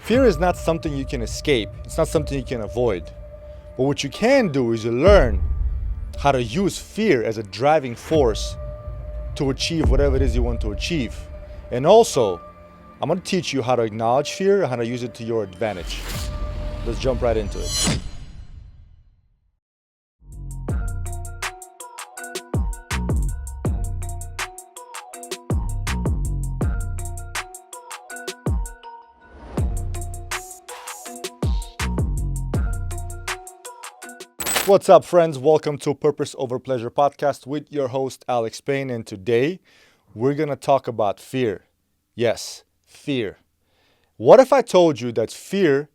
Fear is not something you can escape. It's not something you can avoid. But what you can do is you learn how to use fear as a driving force to achieve whatever it is you want to achieve. And also, I'm going to teach you how to acknowledge fear and how to use it to your advantage. Let's jump right into it. What's up, friends? Welcome to Purpose Over Pleasure podcast with your host, Alex Payne. And today, we're going to talk about fear. Yes, fear. What if I told you that fear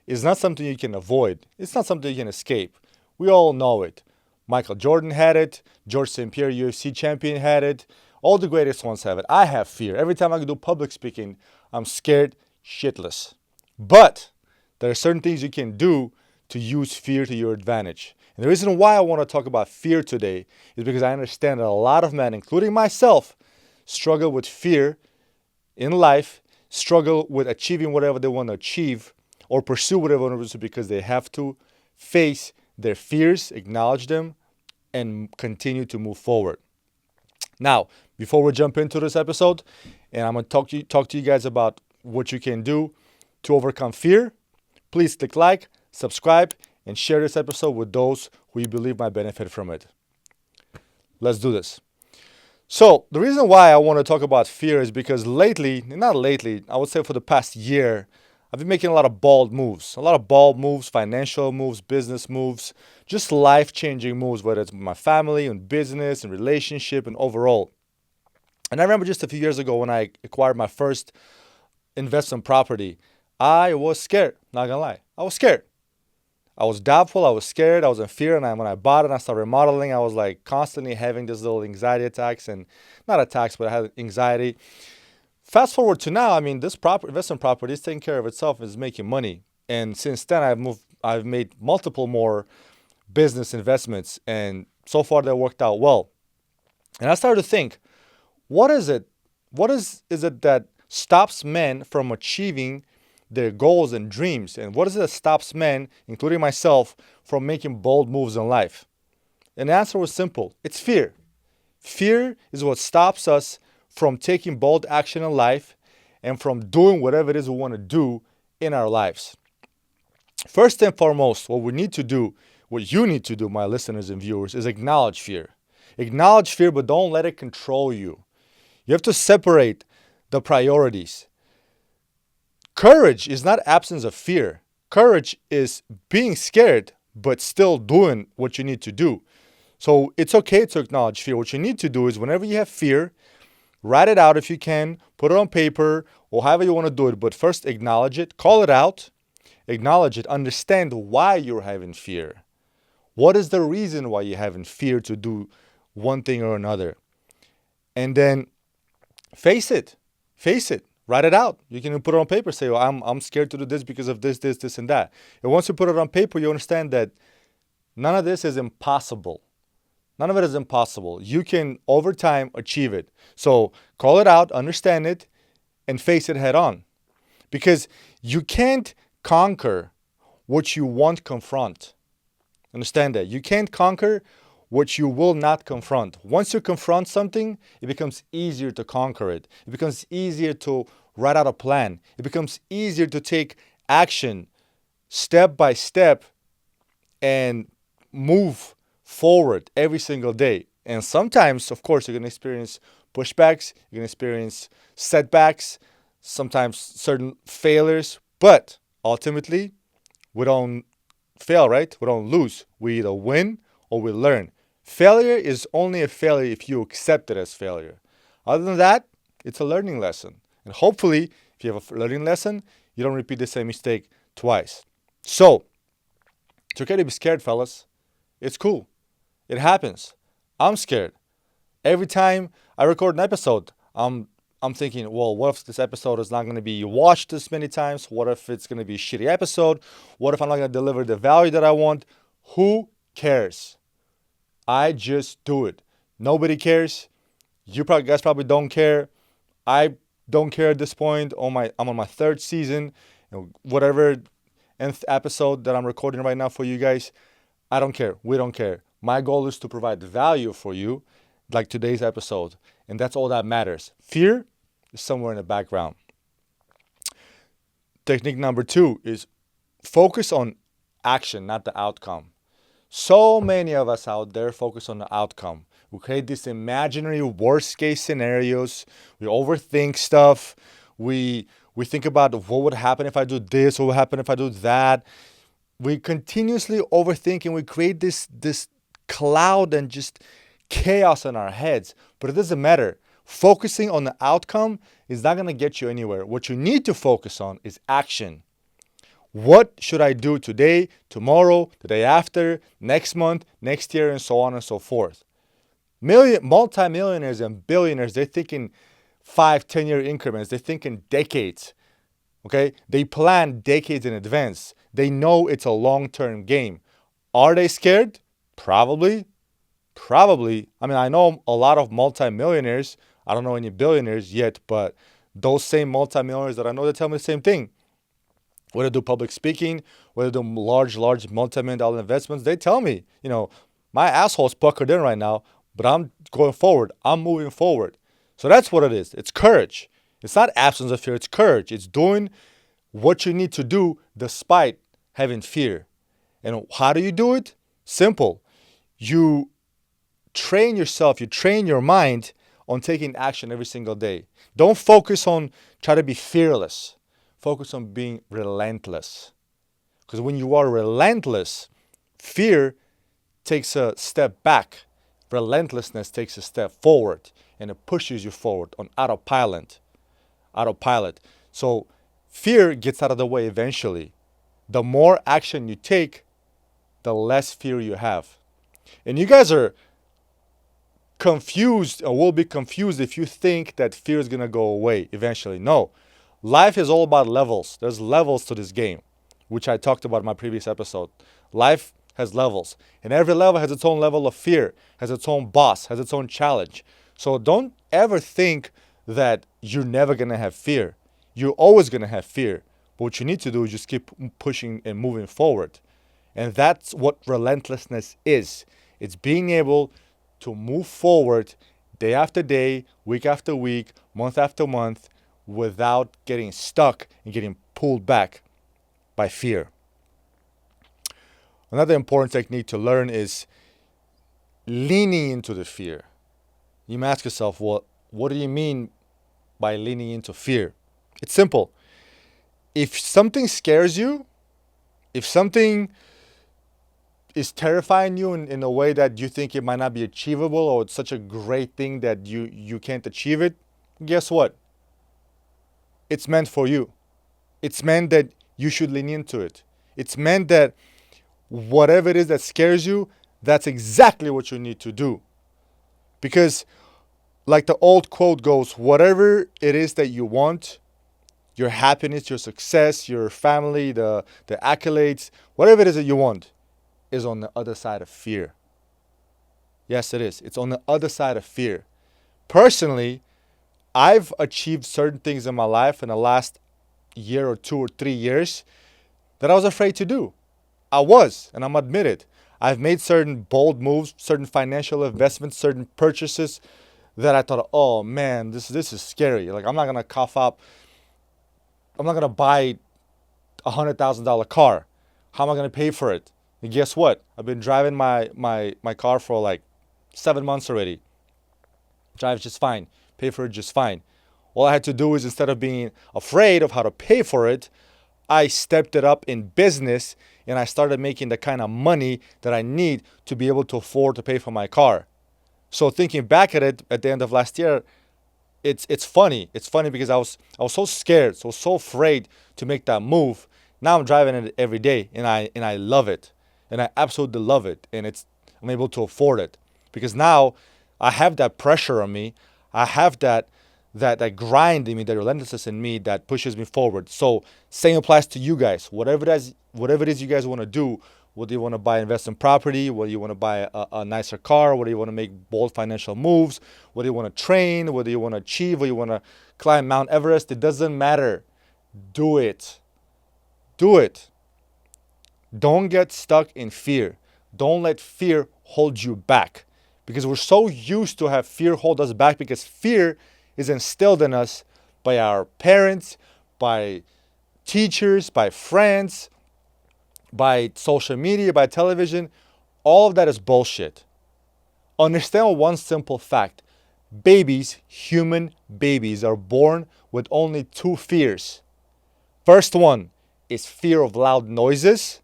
is not something you can avoid? It's not something you can escape. We all know it. Michael Jordan had it. George St. Pierre, UFC champion, had it. All the greatest ones have it. I have fear. Every time I do public speaking, I'm scared shitless. But there are certain things you can do to use fear to your advantage. And the reason why I want to talk about fear today is because I understand that a lot of men, including myself, struggle with fear in life, struggle with achieving whatever they want to achieve, or pursue whatever they want to pursue because they have to face their fears, acknowledge them, and continue to move forward. Now, before we jump into this episode, and I'm going to talk to you guys about what you can do to overcome fear, please click like, subscribe, and share this episode with those who you believe might benefit from it. Let's do this. So, the reason why I want to talk about fear is because I would say for the past year, I've been making a lot of bold moves, financial moves, business moves, just life-changing moves, whether it's with my family and business and relationship and overall. And I remember just a few years ago when I acquired my first investment property, I was scared, not gonna lie. I was scared. I was doubtful, I was scared, I was in fear, and when I bought it and I started remodeling, I was like constantly having this little anxiety attacks, and not attacks, but I had anxiety. Fast forward to now, this investment property is taking care of itself, is making money. And since then, I've made multiple more business investments, and so far they worked out well. And I started to think, what is it that stops men from achieving their goals and dreams? And what is it that stops men, including myself, from making bold moves in life? And the answer was simple. It's fear. Fear is what stops us from taking bold action in life and from doing whatever it is we want to do in our lives. First and foremost, what you need to do, my listeners and viewers, is acknowledge fear. Acknowledge fear, but don't let it control you. You have to separate the priorities. Courage is not absence of fear. Courage is being scared, but still doing what you need to do. So it's okay to acknowledge fear. What you need to do is whenever you have fear, write it out if you can, put it on paper, or however you want to do it. But first acknowledge it, call it out, acknowledge it, understand why you're having fear. What is the reason why you're having fear to do one thing or another? And then face it. Write it out. You can put it on paper. Say, I'm scared to do this because of this, and that. And once you put it on paper, you understand that none of this is impossible. None of it is impossible. You can, over time, achieve it. So call it out, understand it, and face it head on. Because you can't conquer what you won't confront. Understand that. You can't conquer what you will not confront. Once you confront something, it becomes easier to conquer it. It becomes easier to write out a plan. It becomes easier to take action step by step and move forward every single day. And sometimes, of course, you're going to experience pushbacks, you're going to experience setbacks, sometimes certain failures, but ultimately, we don't fail, right? We don't lose. We either win or we learn. Failure is only a failure if you accept it as failure. Other than that, it's a learning lesson. And hopefully, if you have a learning lesson, you don't repeat the same mistake twice. So, it's okay to be scared, fellas. It's cool. It happens. I'm scared. Every time I record an episode, I'm thinking, well, what if this episode is not going to be watched this many times? What if it's going to be a shitty episode? What if I'm not going to deliver the value that I want? Who cares? I just do it. Nobody cares. You guys probably don't care. I don't care at this point. I'm on my third season, whatever nth episode that I'm recording right now for you guys, I don't care. We don't care. My goal is to provide value for you, like today's episode. And that's all that matters. Fear is somewhere in the background. Technique number 2 is focus on action, not the outcome. So many of us out there focus on the outcome. We create these imaginary worst case scenarios. We overthink stuff. We think about what would happen if I do this, what would happen if I do that. We continuously overthink and we create this cloud and just chaos in our heads. But it doesn't matter. Focusing on the outcome is not going to get you anywhere. What you need to focus on is action. What should I do today, tomorrow, the day after, next month, next year, and so on and so forth? Multimillionaires and billionaires, they're thinking 5-10 year increments. They're thinking decades. Okay? They plan decades in advance. They know it's a long-term game. Are they scared? Probably. I mean, I know a lot of multimillionaires. I don't know any billionaires yet, but those same multimillionaires that I know, they tell me the same thing. Whether they do public speaking, whether they do large multi-million dollar investments, they tell me, my asshole's puckered in right now, but I'm going forward. I'm moving forward. So that's what it is. It's courage. It's not absence of fear. It's courage. It's doing what you need to do despite having fear. And how do you do it? Simple. You train yourself. You train your mind on taking action every single day. Don't focus on try to be fearless. Focus on being relentless. Because when you are relentless, fear takes a step back. Relentlessness takes a step forward, and it pushes you forward on autopilot. So fear gets out of the way eventually. The more action you take, the less fear you have. And you guys are confused, or will be confused if you think that fear is going to go away eventually. No. Life is all about levels. There's levels to this game, which I talked about in my previous episode. Life has levels, and every level has its own level of fear, has its own boss, has its own challenge. So don't ever think that you're never going to have fear. You're always going to have fear. But what you need to do is just keep pushing and moving forward. And that's what relentlessness is. It's being able to move forward day after day, week after week, month after month, without getting stuck and getting pulled back by fear. Another important technique to learn is leaning into the fear. You may ask yourself, well, what do you mean by leaning into fear? It's simple. If something scares you, if something is terrifying you in a way that you think it might not be achievable, or it's such a great thing that you can't achieve it, guess what? It's meant for you. It's meant that you should lean into it. It's meant that whatever it is that scares you, that's exactly what you need to do. Because like the old quote goes, whatever it is that you want, your happiness, your success, your family, the accolades, whatever it is that you want, is on the other side of fear. Yes, it is. It's on the other side of fear. Personally, I've achieved certain things in my life in the last year or 2 or 3 years that I was afraid to do. I was, and I'm admitted. I've made certain bold moves, certain financial investments, certain purchases that I thought, oh man, this is scary. Like, I'm not gonna buy $100,000 car. How am I gonna pay for it? And guess what? I've been driving my car for like 7 months already. Drives just fine. Pay for it just fine. All I had to do is, instead of being afraid of how to pay for it, I stepped it up in business and I started making the kind of money that I need to be able to afford to pay for my car. So thinking back at it at the end of last year, it's funny. It's funny because I was so scared, so afraid to make that move. Now I'm driving it every day and I love it. And I absolutely love it. And I'm able to afford it. Because now I have that pressure on me. I have that grind in me, that relentlessness in me that pushes me forward. So same applies to you guys. Whatever it is you guys want to do, whether you want to buy investment property, whether you want to buy a nicer car, whether you want to make bold financial moves, whether you want to train, whether you want to achieve, whether you want to climb Mount Everest, it doesn't matter. Do it. Do it. Don't get stuck in fear. Don't let fear hold you back. Because we're so used to have fear hold us back because fear is instilled in us by our parents, by teachers, by friends, by social media, by television. All of that is bullshit. Understand one simple fact. Babies, human babies, are born with only two fears. First one is fear of loud noises.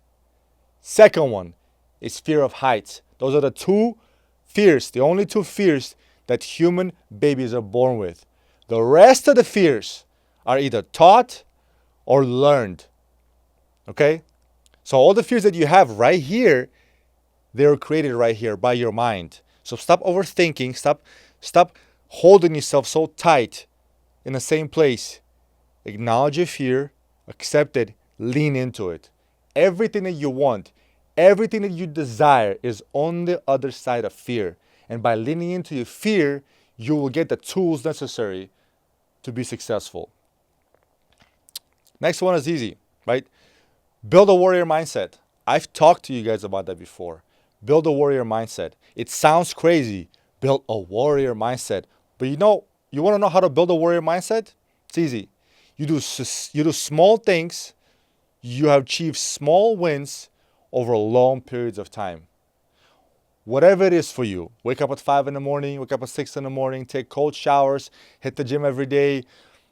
Second one is fear of heights. Those are the two fears, the only two fears that human babies are born with. The rest of the fears are either taught or learned. Okay? So all the fears that you have right here, they're created right here by your mind. So stop overthinking, stop holding yourself so tight in the same place. Acknowledge your fear, accept it, lean into it. Everything that you want, everything that you desire is on the other side of fear. And by leaning into your fear, you will get the tools necessary to be successful. Next one is easy, right? Build a warrior mindset. I've talked to you guys about that before. Build a warrior mindset. It sounds crazy. Build a warrior mindset. But you want to know how to build a warrior mindset? It's easy. You do small things. You have achieved small wins over long periods of time. Whatever it is for you. Wake up at 5 in the morning, wake up at 6 in the morning, take cold showers, hit the gym every day,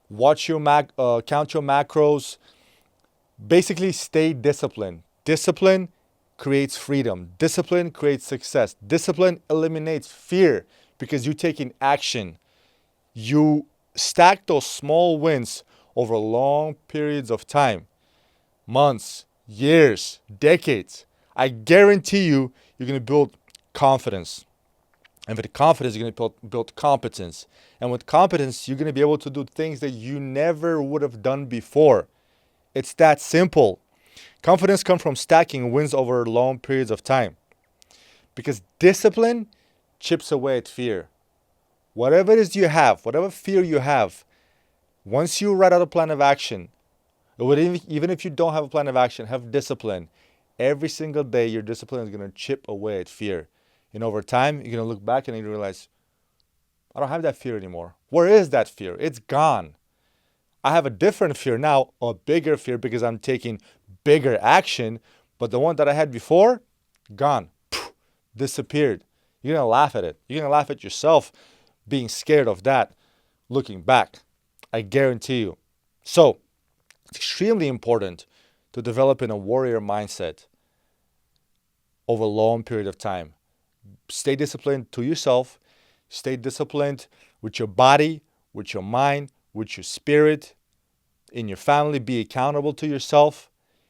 count your macros. Basically, stay disciplined. Discipline creates freedom. Discipline creates success. Discipline eliminates fear because you're taking action. You stack those small wins over long periods of time. Months, years, decades. I guarantee you're going to build confidence. And with confidence, you're going to build competence. And with competence, you're going to be able to do things that you never would have done before. It's that simple. Confidence comes from stacking wins over long periods of time. Because discipline chips away at fear. Whatever it is you have, whatever fear you have, once you write out a plan of action, even if you don't have a plan of action, have discipline. Every single day, your discipline is going to chip away at fear. And over time, you're going to look back and you realize, I don't have that fear anymore. Where is that fear? It's gone. I have a different fear now, a bigger fear because I'm taking bigger action. But the one that I had before, gone, disappeared. You're going to laugh at it. You're going to laugh at yourself being scared of that looking back. I guarantee you. So, it's extremely important to develop in a warrior mindset over a long period of time. Stay disciplined to yourself. Stay disciplined with your body, with your mind, with your spirit, in your family. Be accountable to yourself,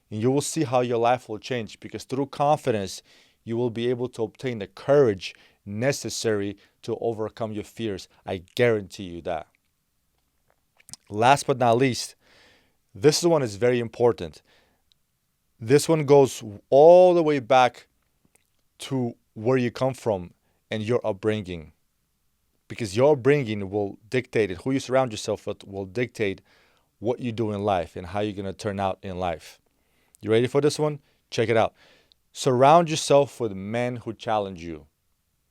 and you will see how your life will change because through confidence, you will be able to obtain the courage necessary to overcome your fears. I guarantee you that. Last but not least, this one is very important. This one goes all the way back to where you come from and your upbringing. Because your upbringing will dictate it. Who you surround yourself with will dictate what you do in life and how you're going to turn out in life. You ready for this one? Check it out. Surround yourself with men who challenge you.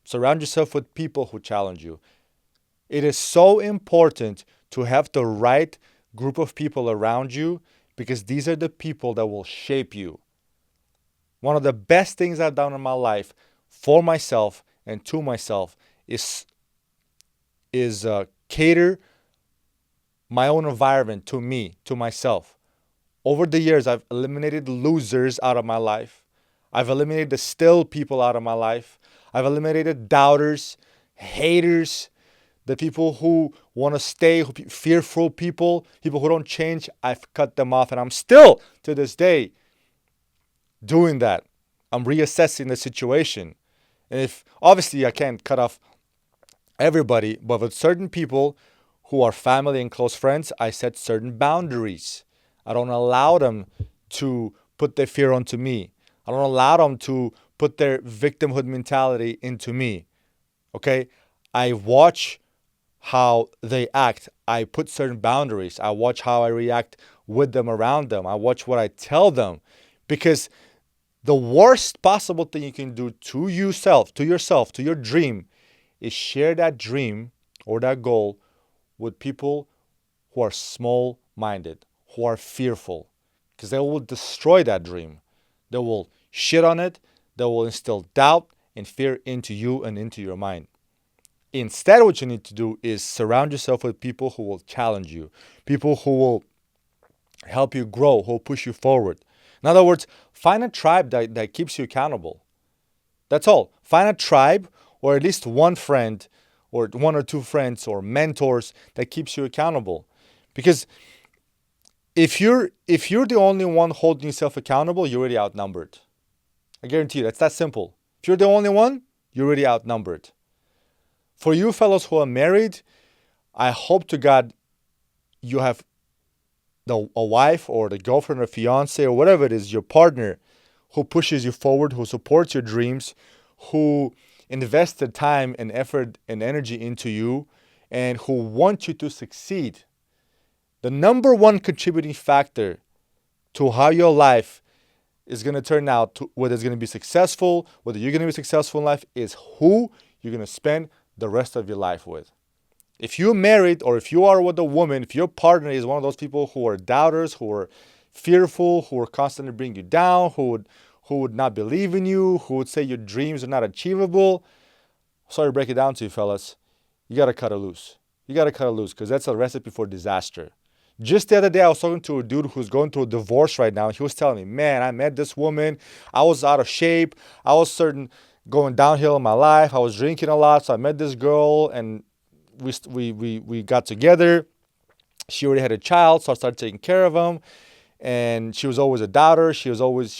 Surround yourself with people who challenge you. It is so important to have the right group of people around you because these are the people that will shape you. One of the best things I've done in my life for myself and to myself is cater my own environment to me, to myself. Over the years, I've eliminated losers out of my life. I've eliminated the still people out of my life. I've eliminated doubters, haters, the people who want to stay, fearful people who don't change. I've cut them off, and I'm still, to this day, doing that. I'm reassessing the situation. And if obviously I can't cut off everybody, but with certain people who are family and close friends, I set certain boundaries. I don't allow them to put their fear onto me. I don't allow them to put their victimhood mentality into me. Okay? I watch how they act. I put certain boundaries. I watch how I react with them, around them. I watch what I tell them, because the worst possible thing you can do to yourself, to your dream, is share that dream or that goal with people who are small-minded, who are fearful, because they will destroy that dream. They will shit on it. They will instill doubt and fear into you and into your mind. Instead, what you need to do is surround yourself with people who will challenge you, people who will help you grow, who will push you forward. In other words, find a tribe that keeps you accountable. That's all. Find a tribe, or at least one friend or one or two friends or mentors that keeps you accountable. Because if you're the only one holding yourself accountable, you're already outnumbered. I guarantee you, that's that simple. If you're the only one, you're already outnumbered. For you fellows who are married, I hope to God you have a wife or the girlfriend or fiance or whatever it is, your partner, who pushes you forward, who supports your dreams, who invests the time and effort and energy into you, and who wants you to succeed. The number one contributing factor to how your life is going to turn out, whether it's going to be successful, whether you're going to be successful in life, is who you're going to spend the rest of your life with. If you're married, or if you are with a woman, if your partner is one of those people who are doubters, who are fearful, who are constantly bring you down, who would not believe in you, who would say your dreams are not achievable, sorry to break it down to you fellas, you got to cut it loose. You got to cut it loose, because that's a recipe for disaster. Just the other day, I was talking to a dude who's going through a divorce right now. And he was telling me, man, I met this woman. I was out of shape. I was going downhill in my life. I was drinking a lot. So I met this girl and we got together. She already had a child, so I started taking care of him. And she was always a doubter. She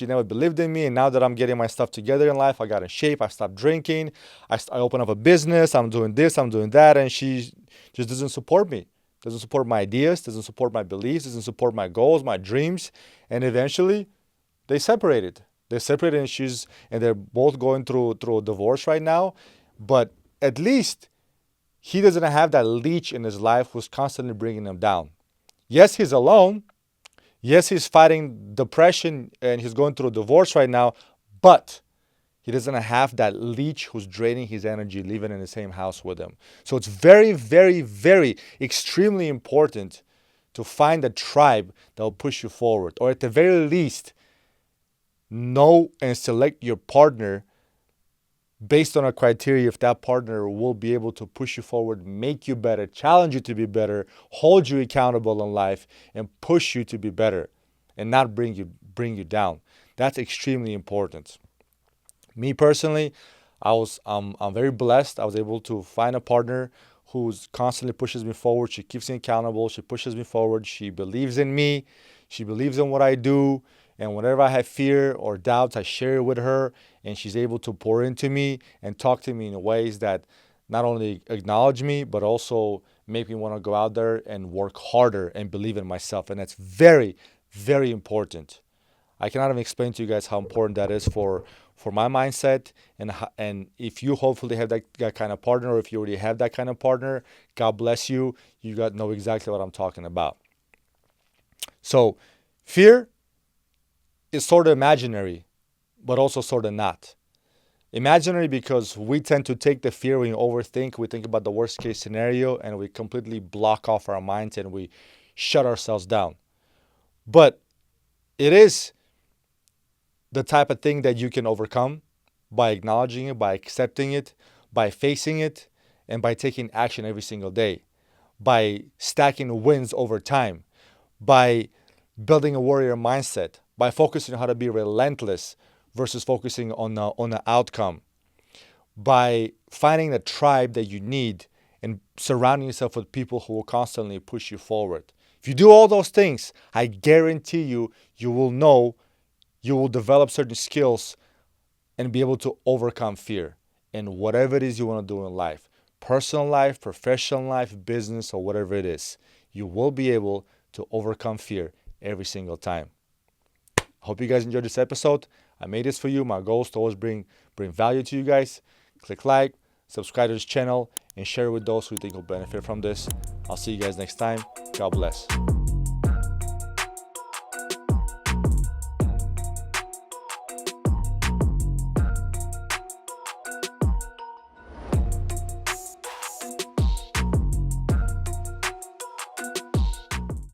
never believed in me. And now that I'm getting my stuff together in life, I got in shape. I stopped drinking. I opened up a business. I'm doing this. I'm doing that. And she just doesn't support me. Doesn't support my ideas, doesn't support my beliefs, doesn't support my goals, my dreams. And eventually, they separated. And they're both going through a divorce right now. But at least he doesn't have that leech in his life who's constantly bringing him down. Yes, he's alone. Yes, he's fighting depression and he's going through a divorce right now. But he doesn't have that leech who's draining his energy, living in the same house with him. So it's very, very, very extremely important to find a tribe that will push you forward. Or at the very least, know and select your partner based on a criteria if that partner will be able to push you forward, make you better, challenge you to be better, hold you accountable in life, and push you to be better and not bring you down. That's extremely important. Me personally, I'm very blessed. I was able to find a partner who's constantly pushes me forward. She keeps me accountable. She pushes me forward. She believes in me. She believes in what I do. And whenever I have fear or doubts, I share it with her. And she's able to pour into me and talk to me in ways that not only acknowledge me, but also make me want to go out there and work harder and believe in myself. And that's very, very important. I cannot even explain to you guys how important that is for my mindset. And if you hopefully have that kind of partner, or if you already have that kind of partner, God bless you. You know exactly what I'm talking about. So fear is sort of imaginary, but also sort of not. Imaginary because we tend to take the fear, we overthink, we think about the worst case scenario, and we completely block off our minds and we shut ourselves down. But it is the type of thing that you can overcome by acknowledging it, by accepting it, by facing it, and by taking action every single day, by stacking wins over time, by building a warrior mindset, by focusing on how to be relentless versus focusing on the outcome, by finding the tribe that you need and surrounding yourself with people who will constantly push you forward. If you do all those things, I guarantee you will develop certain skills and be able to overcome fear in whatever it is you want to do in life. Personal life, professional life, business, or whatever it is. You will be able to overcome fear every single time. I hope you guys enjoyed this episode. I made this for you. My goal is to always bring value to you guys. Click like, subscribe to this channel, and share it with those who think will benefit from this. I'll see you guys next time. God bless.